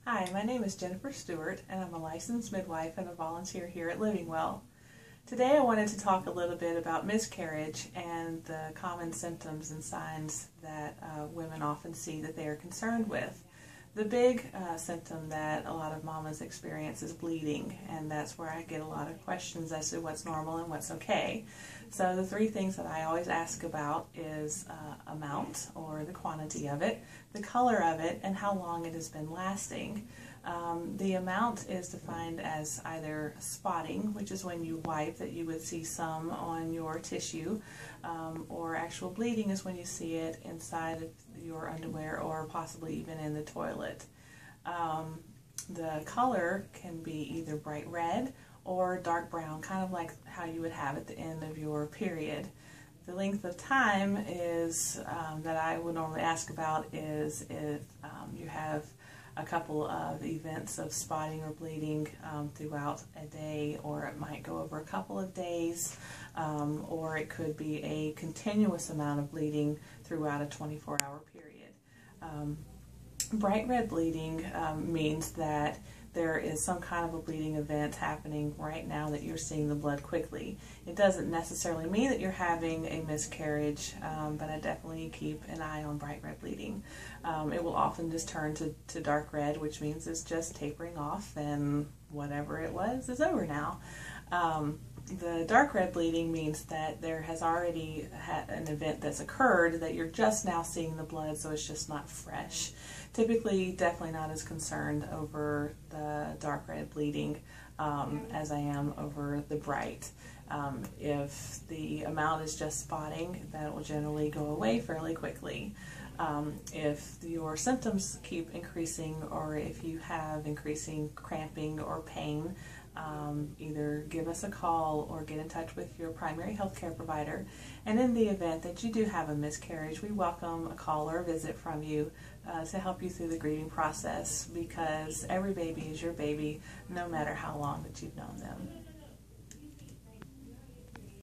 Hi, my name is Jennifer Stewart, and I'm a licensed midwife and a volunteer here at Living Well. Today I wanted to talk a little bit about miscarriage and the common symptoms and signs that women often see that they are concerned with. The big symptom that a lot of mamas experience is bleeding, and that's where I get a lot of questions as to what's normal and what's okay. So the three things that I always ask about is amount, or the quantity of it, the color of it, and how long it has been lasting. The amount is defined as either spotting, which is when you wipe that you would see some on your tissue, or actual bleeding is when you see it inside of your underwear or possibly even in the toilet. The color can be either bright red or dark brown, kind of like how you would have at the end of your period. The length of time is that I would normally ask about is if you have a couple of events of spotting or bleeding throughout a day, or it might go over a couple of days, or it could be a continuous amount of bleeding throughout a 24-hour period. Bright red bleeding means that there is some kind of a bleeding event happening right now that you're seeing the blood quickly. It doesn't necessarily mean that you're having a miscarriage, but I definitely keep an eye on bright red bleeding. It will often just turn to dark red, which means it's just tapering off and whatever it was is over now. The dark red bleeding means that there has already had an event that's occurred that you're just now seeing the blood, so it's just not fresh. Typically, definitely not as concerned over the dark red bleeding as I am over the bright. If the amount is just spotting, that will generally go away fairly quickly. If your symptoms keep increasing, or if you have increasing cramping or pain, either give us a call or get in touch with your primary health care provider. And in the event that you do have a miscarriage, we welcome a call or a visit from you to help you through the grieving process, because every baby is your baby, no matter how long that you've known them.